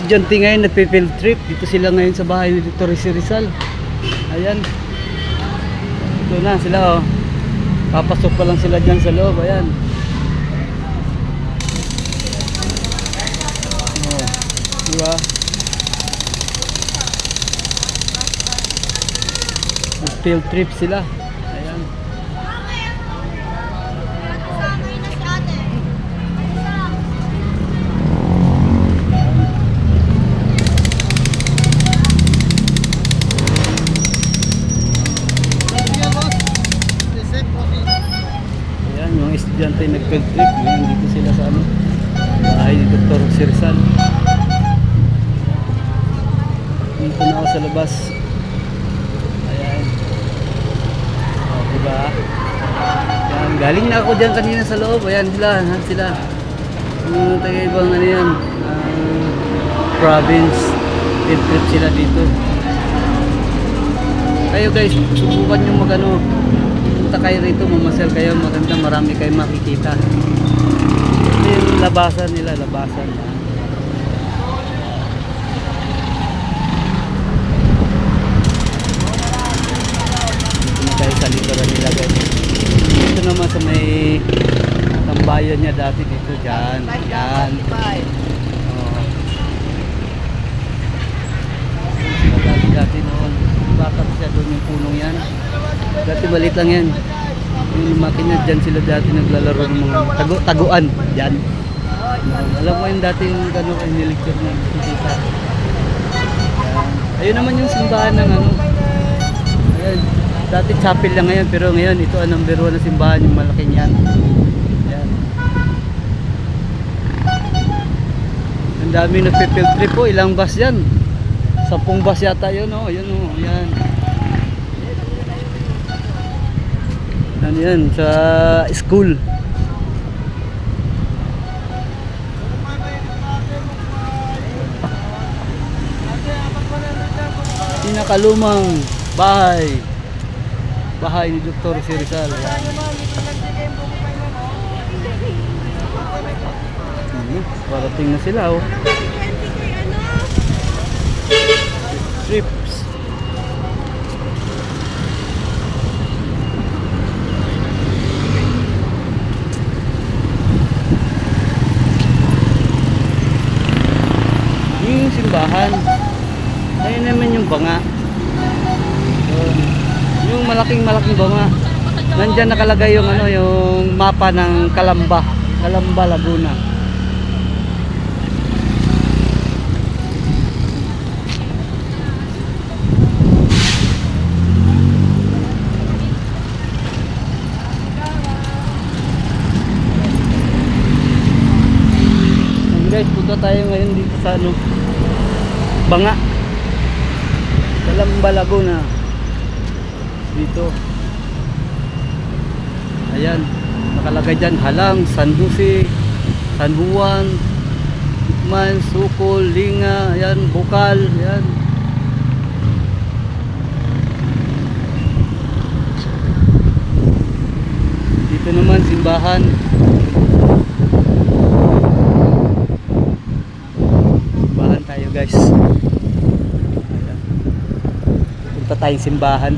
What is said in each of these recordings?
Estudyante ngayon nagpe-field trip. Dito sila ngayon sa bahay ni Dr. Rizal. Ayan. Ito na sila oh. Papasok pa lang sila dyan sa loob. Ayan. Oh, diba? Field trip sila. Ayan. Ayan, yung estudyante nag-field trip. Ayan, dito sila sa ano, bahay ni Dr. Rizal. Dito na ako sa labas. Diba? Yan, galing na ako dyan kanina sa loob. Ayan sila, sila. Yung taga-ibang ano yan, province. Field trip sila dito. Kayo guys, subukan nyo mag-ano. Punta kayo rito, mamasal kayo. Maganda, marami kayo makikita. Ito yung labasan nila, labasan. Sa likuran nila guys. Dito naman sa may tambayan niya dati dito dyan. Yan. Oh. Dati noon. Bakit siya doon yung punong yan. Dati balit lang yan. Yung makina dyan sila dati naglalaro ng mga taguan. Dyan. Alam mo yung dati yung gano'n kayo niligtad na nakikita. Ayun naman yung simbahan ng ano. Ayan. Dati chapel lang ngayon, pero ngayon ito ang number 1 na simbahan, yung malaking yan. Ayan. Ang dami nagpe-field trip po, ilang bus yan? 10 bus yata yun, oh. Yun, oh. Ayan. Ano yan, sa school. Pinakalumang bahay ni Dr. Rizal. Parating na sila oh. Trips. Yung simbahan. Ayun naman yung banga. Yung malaking banga. Nandiyan nakalagay yung ano, yung mapa ng Calamba, Laguna. And guys, punta tayo ngayon dito sa ano, banga. Calamba, Laguna. Dito. Ayan, nakalagay dyan Halang, San Jose, San Juan, Ikman, Sukol, Linga, ayan, Bukal, ayan. Dito naman simbahan. Simbahan tayo guys. Ayan. Punta tayong simbahan.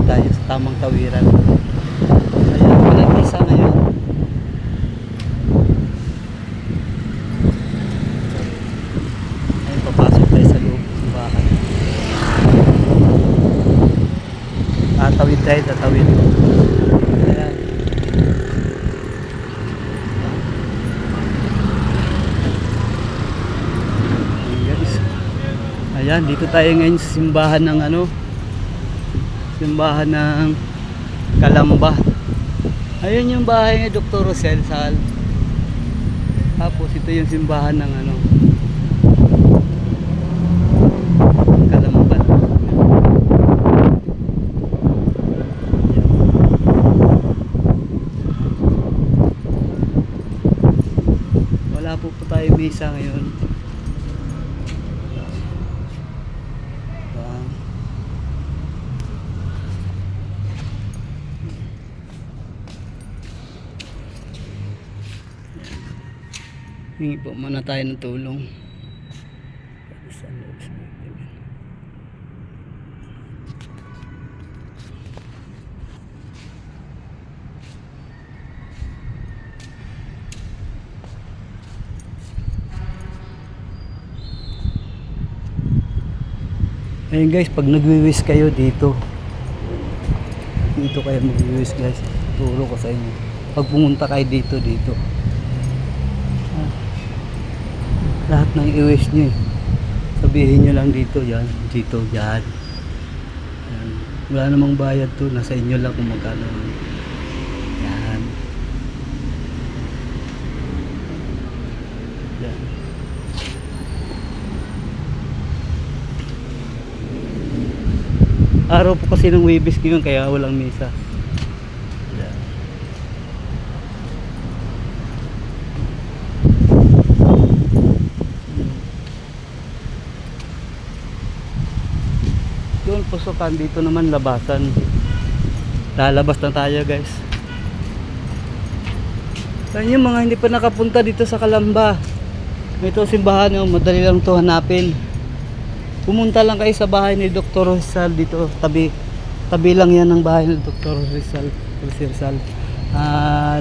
Tayo sa tamang tawiran. Ayan, walang isa ngayon. Ayun, papasok tayo sa loob ng bahay. Tatawid tayo, tatawid. Ayan. Ayan, dito tayo ngayon sa simbahan ng ano, simbahan ng Calamba. Ayun yung bahay ni Dr. Rizal. Tapos ito yung simbahan ng ano, Calamba. Wala po tayo misa ngayon. Hingi po muna tayo ng tulong. Ayun guys, pag nagwiwis kayo dito kayo magwiwis guys, turo ko sa inyo. Pag pumunta kayo dito lahat ng i-wish nyo sabihin nyo lang dito, yan, yan. Wala namang bayad to, nasa inyo lang kung magkano. Yan. Yan. Araw po kasi ng Webes ngayon kaya walang misa. Yan. Doon pusukan, dito naman labasan. Lalabas na tayo guys. Kaya yung mga hindi pa nakapunta dito sa Calamba, ito simbahan, madali lang to hanapin. Pumunta lang kayo sa bahay ni Dr. Rizal dito, tabi lang yan ng bahay ni Dr. Rizal.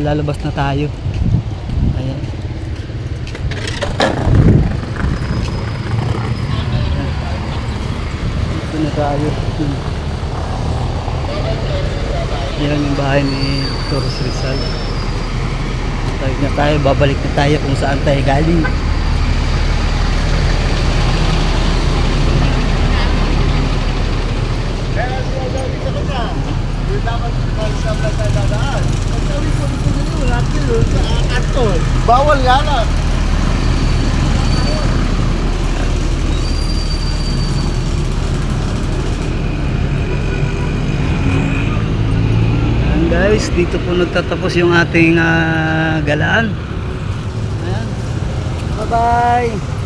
Lalabas na tayo. Ayan. Dito na tayo. Yan yung bahay ni Dr. Rizal. Tayo na tayo, babalik na tayo kung saan tayo galing. Bawal nga na. Ayan guys, dito po nagtatapos yung ating galaan. Ayan. Bye bye.